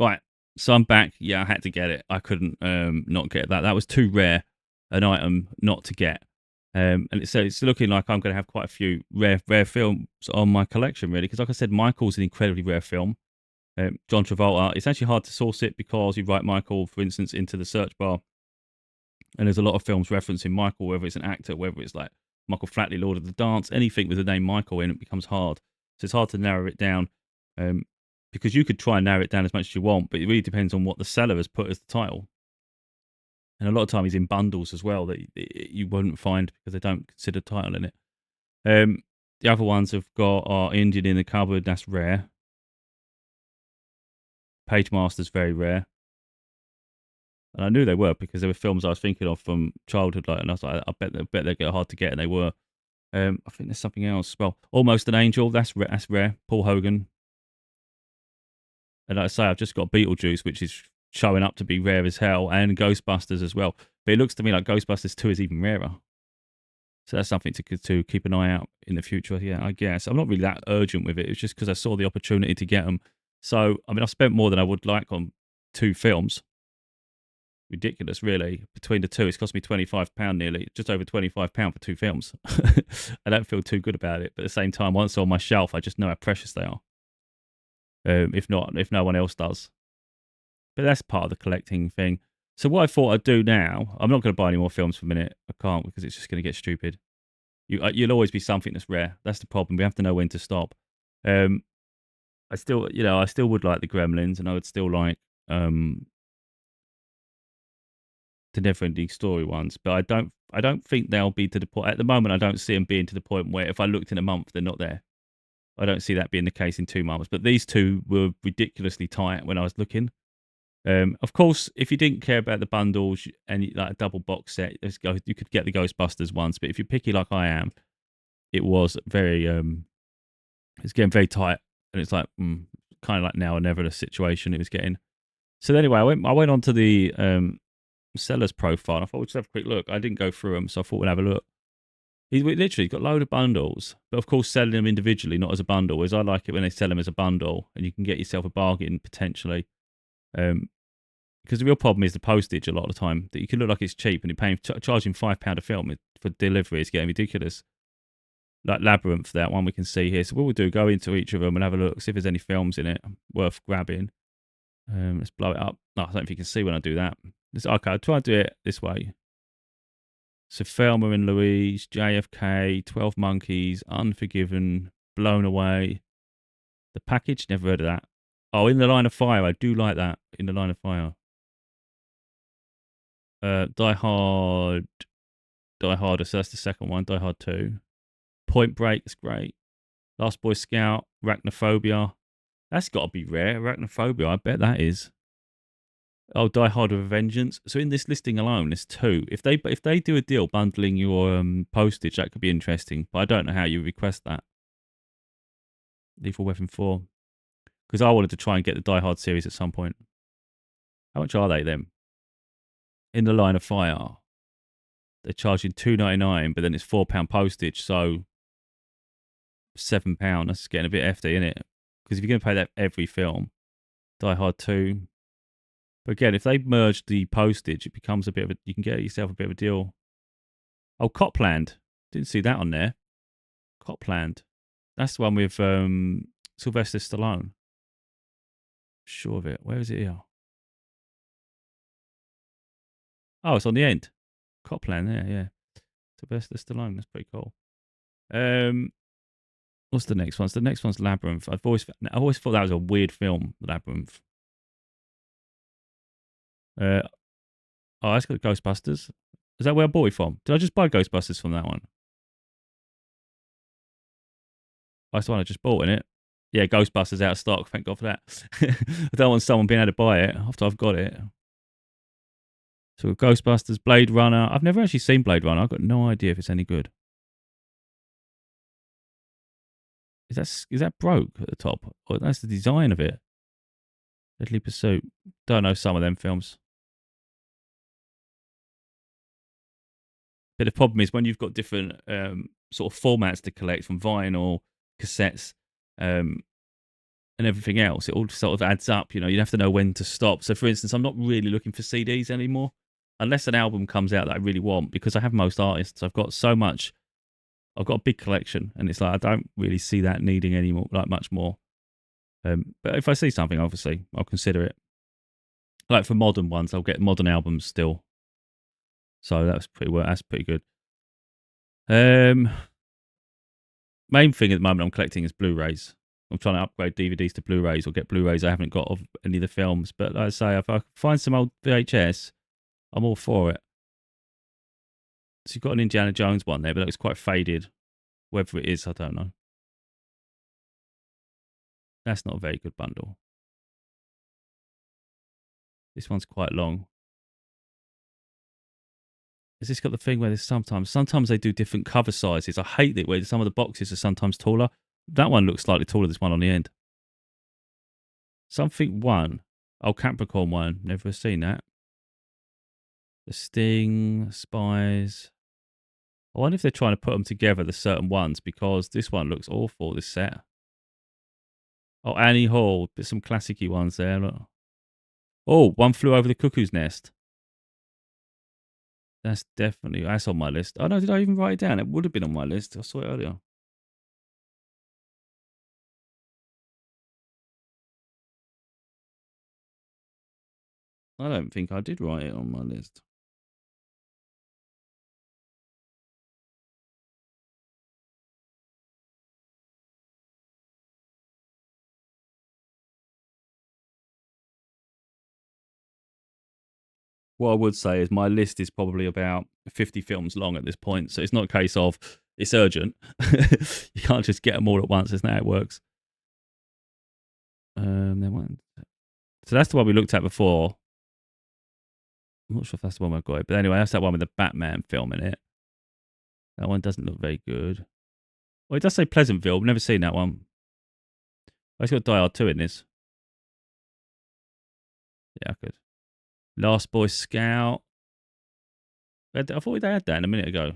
Right, so I'm back. Yeah, I had to get it. I couldn't not get that. That was too rare an item not to get. And it's looking like I'm going to have quite a few rare films on my collection, really, because like I said, Michael's an incredibly rare film. John Travolta. It's actually hard to source it because you write Michael, for instance, into the search bar, and there's a lot of films referencing Michael, whether it's an actor, whether it's like Michael Flatley, Lord of the Dance, anything with the name Michael in it becomes hard. So it's hard to narrow it down. Um, because you could try and narrow it down as much as you want, but it really depends on what the seller has put as the title. And a lot of time he's in bundles as well that you wouldn't find because they don't consider title in it. The other ones have got are Indian in the Cupboard, that's rare. Page Master's very rare. And I knew they were because there were films I was thinking of from childhood, like, and I was like, I bet they get hard to get, and they were. I think there's something else. Well, Almost an Angel, that's rare. Paul Hogan. And like I say, I've just got Beetlejuice, which is showing up to be rare as hell, and Ghostbusters as well. But it looks to me like Ghostbusters 2 is even rarer. So that's something to keep an eye out in the future. Yeah, I guess. I'm not really that urgent with it. It's just because I saw the opportunity to get them. So, I mean, I spent more than I would like on 2 films. Ridiculous, really. Between the two, it's cost me £25 nearly, just over £25 for 2 films. I don't feel too good about it. But at the same time, once they're on my shelf, I just know how precious they are. If no one else does. But that's part of the collecting thing. So what I thought I'd do now, I'm not going to buy any more films for a minute. I can't because it's just going to get stupid. You'll always be something that's rare. That's the problem. We have to know when to stop. I still would like the Gremlins, and I would still like the Never-Ending Story ones. But I don't think they'll be to the point at the moment. I don't see them being to the point where if I looked in a month, they're not there. I don't see that being the case in 2 months. But these two were ridiculously tight when I was looking. Of course, if you didn't care about the bundles and like a double box set, you could get the Ghostbusters ones. But if you're picky like I am, it was very it's getting very tight, and it's like kind of like now or never the situation it was getting. So anyway, I went onto the seller's profile. And I thought we'd just have a quick look. I didn't go through them, so I thought we'd have a look. He's literally got a load of bundles, but of course selling them individually, not as a bundle. Whereas I like it when they sell them as a bundle, and you can get yourself a bargain potentially. Because the real problem is the postage a lot of the time. That you can look like it's cheap, and you're paying charging £5 a film for delivery is getting ridiculous. Like Labyrinth, that one we can see here. So what we'll do, go into each of them and have a look, see if there's any films in it worth grabbing. Let's blow it up. No, I don't know if you can see when I do that. Okay, I'll try to do it this way. So Thelma and Louise, JFK, 12 Monkeys, Unforgiven, Blown Away. The Package, never heard of that. Oh, In the Line of Fire, I do like that. In the Line of Fire. Die Hard, so that's the second one. Die Hard 2. Point Break is great. Last Boy Scout, Arachnophobia. That's got to be rare. Arachnophobia, I bet that is. Oh, Die Hard with a Vengeance. So in this listing alone, there's 2. If they do a deal bundling your postage, that could be interesting. But I don't know how you request that. Lethal Weapon 4. Because I wanted to try and get the Die Hard series at some point. How much are they then? In the Line of Fire, they're charging £2.99, but then it's £4 postage, so £7. That's getting a bit hefty, isn't it? Because if you're going to pay that for every film, Die Hard 2. But again, if they merge the postage, it becomes a bit of a. You can get yourself a bit of a deal. Oh, Copland. Didn't see that on there. Copland. That's the one with Sylvester Stallone. Sure of it. Where is it here? Oh, it's on the end. Copland there, yeah. Sylvester Stallone. That's pretty cool. What's the next one? So the next one's Labyrinth. I've always thought that was a weird film, Labyrinth. Oh, that's got Ghostbusters. Is that where I bought it from? Did I just buy Ghostbusters from that one? That's the one I just bought, in it. Yeah, Ghostbusters out of stock. Thank God for that. I don't want someone being able to buy it after I've got it. So Ghostbusters, Blade Runner. I've never actually seen Blade Runner. I've got no idea if it's any good. Is that broke at the top? Or that's the design of it. Deadly Pursuit. Don't know some of them films. But the problem is when you've got different sort of formats to collect from vinyl, cassettes, and and everything else, it all sort of adds up. You have to know when to stop. So, for instance, I'm not really looking for CDs anymore, unless an album comes out that I really want, because I have most artists. I've got so much. I've got a big collection, and it's like I don't really see that needing any more, like much more. But if I see something, obviously, I'll consider it. Like for modern ones, I'll get modern albums still. So that's pretty well. That's pretty good. Main thing at the moment I'm collecting is Blu-rays. I'm trying to upgrade DVDs to Blu-rays or get Blu-rays I haven't got of any of the films. But like I say, if I find some old VHS, I'm all for it. So you've got an Indiana Jones one there, but it's quite faded. Whether it is, I don't know. That's not a very good bundle. This one's quite long. Has this got the thing where there's sometimes they do different cover sizes? I hate it where some of the boxes are sometimes taller. That one looks slightly taller, this one on the end. Something one. Oh, Capricorn one. Never seen that. The Sting, Spies. I wonder if they're trying to put them together, the certain ones, because this one looks awful, this set. Oh, Annie Hall. There's some classic-y ones there. Look. Oh, One Flew Over the Cuckoo's Nest. That's on my list. Oh, no, did I even write it down? It would have been on my list. I saw it earlier. I don't think I did write it on my list. What I would say is my list is probably about 50 films long at this point. So it's not a case of it's urgent. You can't just get them all at once. That's not how it works. So that's the one we looked at before. I'm not sure if that's the one I've got it. But anyway, that's that one with the Batman film in it. That one doesn't look very good. Well, it does say Pleasantville. I've never seen that one. It's got Die Hard 2 in this. Yeah, I could. Last Boy Scout. I thought they had that in a minute ago.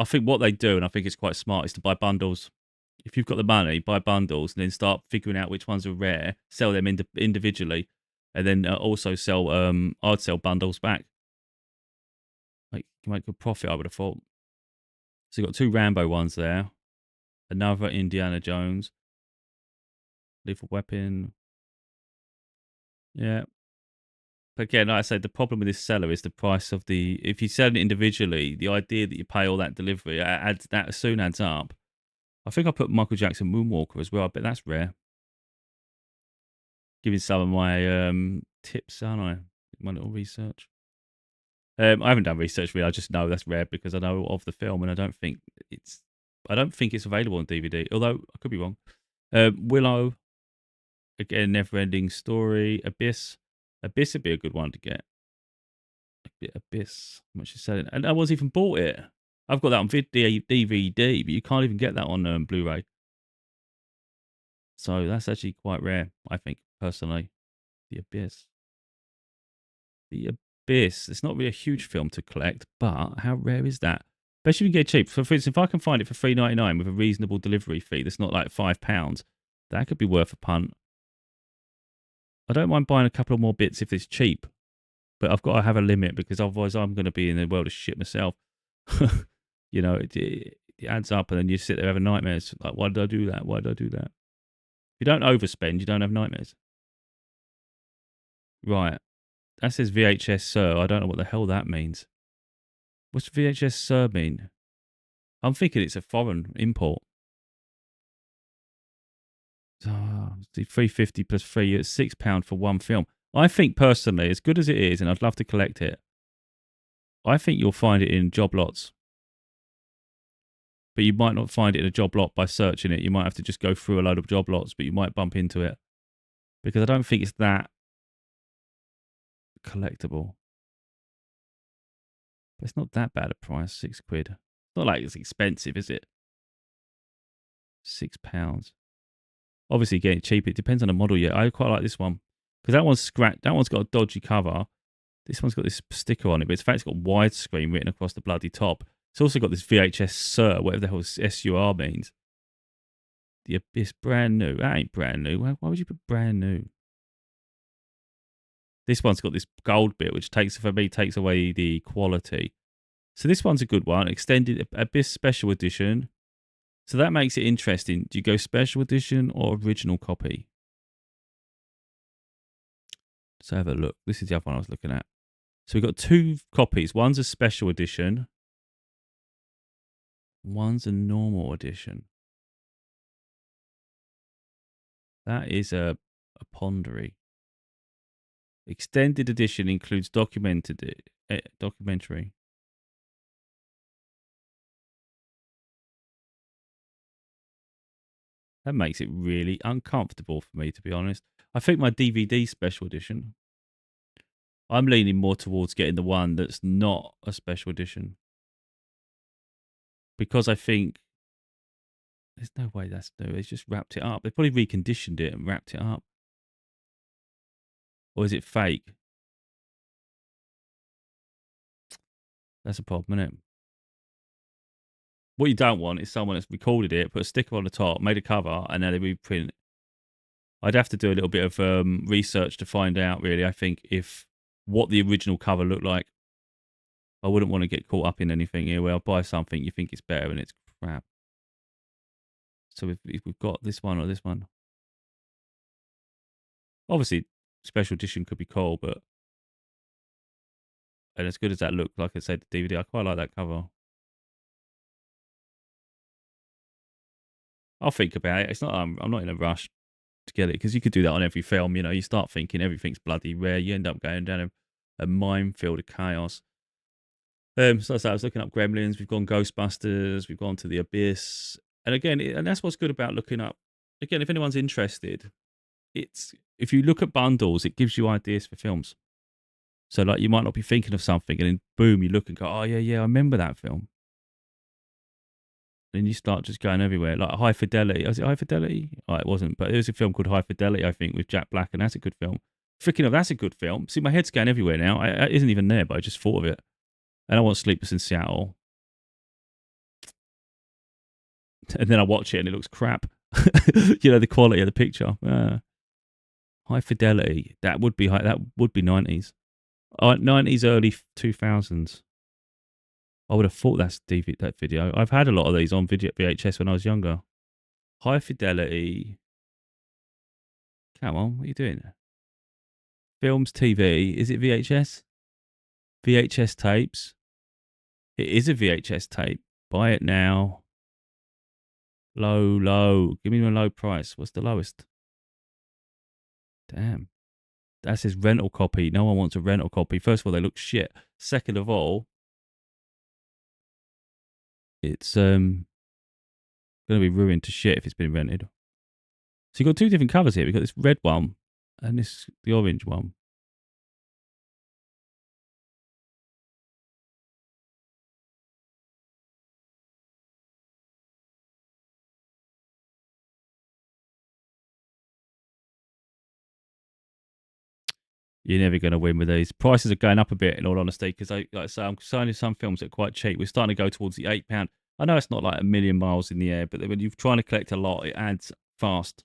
I think what they do, and I think it's quite smart, is to buy bundles. If you've got the money, buy bundles and then start figuring out which ones are rare, sell them individually, and then also sell. I'd sell bundles back. Like you make a profit, I would have thought. So you've got 2 Rambo ones there, another Indiana Jones, Lethal Weapon. Yeah. But again, like I said, the problem with this seller is the price of the. If you sell it individually, the idea that you pay all that delivery that soon adds up. I think I put Michael Jackson Moonwalker as well. I bet that's rare. Giving some of my tips, aren't I? My little research. I haven't done research really. I just know that's rare because I know of the film, and I don't think it's available on DVD. Although I could be wrong. Willow, again, Never-Ending Story. Abyss would be a good one to get. Abyss, how much is selling? And I wasn't even bought it. I've got that on DVD, but you can't even get that on Blu-ray. So that's actually quite rare, I think, personally. The Abyss. It's not really a huge film to collect, but how rare is that? Especially if you can get it cheap. So for instance, if I can find it for $3.99 with a reasonable delivery fee that's not like £5, that could be worth a punt. I don't mind buying a couple of more bits if it's cheap, but I've got to have a limit because otherwise I'm going to be in the world of shit myself. It adds up and then you sit there having nightmares. Like, why did I do that? Why did I do that? If you don't overspend, you don't have nightmares. Right. That says VHS Sir. I don't know what the hell that means. What's VHS Sir mean? I'm thinking it's a foreign import. $3.50 plus 3, it's £6 for one film. I think personally, as good as it is, and I'd love to collect it, I think you'll find it in job lots. But you might not find it in a job lot by searching it. You might have to just go through a load of job lots, but you might bump into it. Because I don't think it's that collectible. But it's not that bad a price, £6. It's not like it's expensive, is it? £6. Obviously, getting cheap. It depends on the model. Yeah, I quite like this one because that one's scratched. That one's got a dodgy cover. This one's got this sticker on it, but in fact, it's got widescreen written across the bloody top. It's also got this VHS Sir, whatever the hell SUR means. The Abyss, brand new. That ain't brand new. Why would you put brand new? This one's got this gold bit, which takes away the quality. So this one's a good one. Extended Abyss Special Edition. So that makes it interesting. Do you go Special Edition or original copy? Let's have a look. This is the other one I was looking at. So we've got 2 copies. One's a Special Edition. One's a normal edition. That is a pondery. Extended edition includes documentary. That makes it really uncomfortable for me, to be honest. I think my DVD special edition, I'm leaning more towards getting the one that's not a special edition. Because I think there's no way that's new. It's just wrapped it up. They probably reconditioned it and wrapped it up. Or is it fake? That's a problem, isn't it? What you don't want is someone that's recorded it, put a sticker on the top, made a cover, and then they reprint it. I'd have to do a little bit of research to find out, really, I think, if what the original cover looked like. I wouldn't want to get caught up in anything here where I'll buy something, you think it's better, and it's crap. So if we've got this one or this one. Obviously, special edition could be cool, but... And as good as that looked, like I said, the DVD, I quite like that cover. I'll think about it. It's not. I'm not in a rush to get it because you could do that on every film. You know, you start thinking everything's bloody rare. You end up going down a minefield of chaos. So I was looking up Gremlins. We've gone Ghostbusters. We've gone to the Abyss. And again, and that's what's good about looking up. Again, if anyone's interested, it's if you look at bundles, it gives you ideas for films. So like you might not be thinking of something, and then boom, you look and go, oh yeah, I remember that film. Then you start just going everywhere. Like High Fidelity. Was it High Fidelity? Oh, it wasn't. But there was a film called High Fidelity, I think, with Jack Black, and that's a good film. Freaking of, that's a good film. See, my head's going everywhere now. It isn't even there, but I just thought of it. And I want Sleepless in Seattle. And then I watch it and it looks crap. You know, the quality of the picture. High Fidelity. That would be 90s. 90s, early 2000s. I would have thought that's that video. I've had a lot of these on VHS when I was younger. High Fidelity. Come on, what are you doing? Films, TV. Is it VHS? VHS tapes. It is a VHS tape. Buy it now. Low. Give me a low price. What's the lowest? Damn. That says rental copy. No one wants a rental copy. First of all, they look shit. Second of all, it's going to be ruined to shit if it's been rented. So you've got 2 different covers here. We've got this red one and the orange one. You're never going to win with these. Prices are going up a bit, in all honesty, because like I say, I'm signing some films that are quite cheap. We're starting to go towards the £8. I know it's not like a million miles in the air, but when you're trying to collect a lot, it adds fast.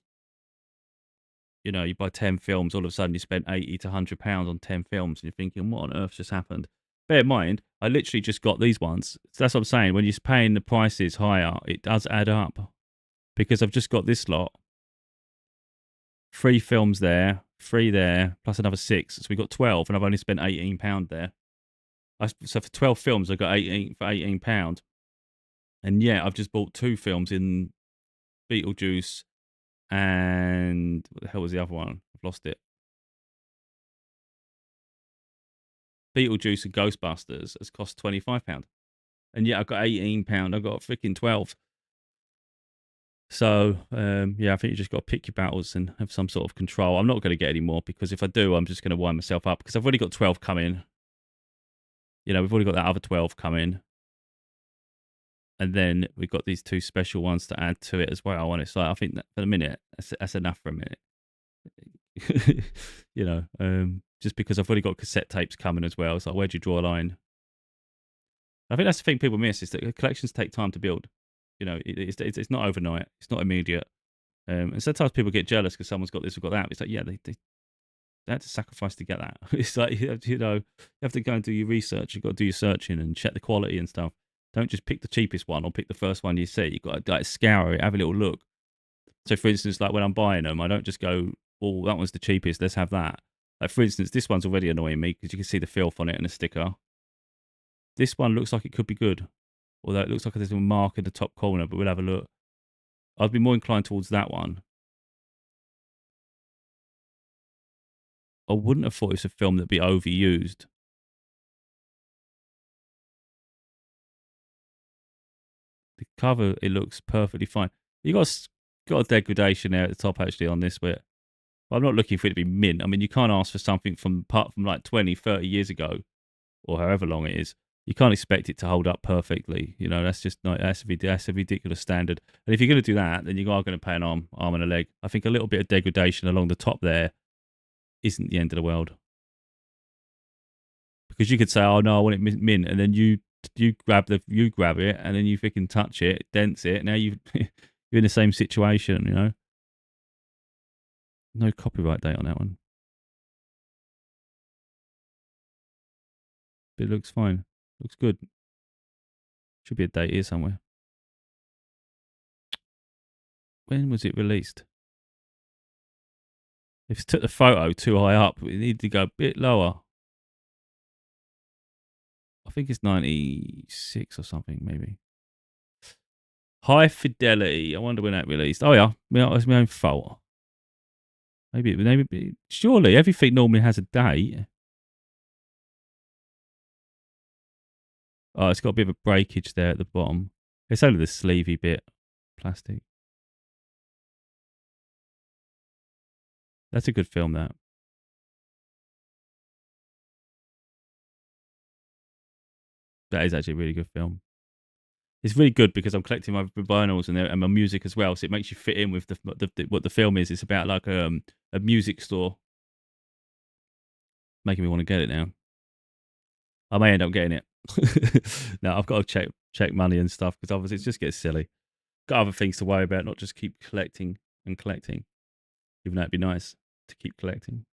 You know, you buy 10 films, all of a sudden you spend £80 to £100 on 10 films, and you're thinking, what on earth just happened? Bear in mind, I literally just got these ones. So that's what I'm saying. When you're paying the prices higher, it does add up. Because I've just got this lot. 3 films there, 3 there, plus another 6. So we got 12, and I've only spent £18 there. So for 12 films, I got 18 for £18. And yeah, I've just bought 2 films in Beetlejuice and what the hell was the other one? I've lost it. Beetlejuice and Ghostbusters has cost £25. And yeah, I've got £18. I've got freaking 12. So, yeah, I think you just got to pick your battles and have some sort of control. I'm not going to get any more because if I do, I'm just going to wind myself up because I've already got 12 coming. You know, we've already got that other 12 coming. And then we've got these 2 special ones to add to it as well. And it's like, I think that for a minute, that's enough for a minute. You know, just because I've already got cassette tapes coming as well. It's like, where do you draw a line? I think that's the thing people miss is that collections take time to build. You know, it's not overnight. It's not immediate. And sometimes people get jealous because someone's got this or got that. It's like, yeah, they had to sacrifice to get that. It's like, you have to go and do your research. You've got to do your searching and check the quality and stuff. Don't just pick the cheapest one or pick the first one you see. You've got to like scour it, have a little look. So, for instance, like when I'm buying them, I don't just go, "Oh, that one's the cheapest. Let's have that." Like, for instance, this one's already annoying me because you can see the filth on it and the sticker. This one looks like it could be good, although it looks like there's a mark in the top corner. But we'll have a look. I'd be more inclined towards that one. I wouldn't have thought it's a film that'd be overused. The cover, it looks perfectly fine. You got a degradation there at the top actually on this bit. But I'm not looking for it to be mint. I mean, you can't ask for something from apart from like 20, 30 years ago or however long it is. You can't expect it to hold up perfectly. You know, that's just not that's a ridiculous standard. And if you're going to do that, then you are going to pay an arm and a leg. I think a little bit of degradation along the top there isn't the end of the world. Because you could say, "Oh no, I want it mint," and then you grab it, and then you freaking touch it, dents it. Now you're in the same situation, you know. No copyright date on that one, but it looks fine. Looks good. Should be a date here somewhere. When was it released? If it took the photo too high up, it needed to go a bit lower. I think it's 96 or something, maybe. High Fidelity. I wonder when that released. Oh yeah, it's my own fault. Maybe. Surely everything normally has a date. Oh, it's got a bit of a breakage there at the bottom. It's only the sleevey bit, plastic. That's a good film, that. That is actually a really good film. It's really good because I'm collecting my vinyls and my music as well, so it makes you fit in with what the film is. It's about like a music store. Making me want to get it now. I may end up getting it. No, I've got to check money and stuff because obviously it just gets silly. Got other things to worry about, not just keep collecting and collecting. Even though it'd be nice to keep collecting.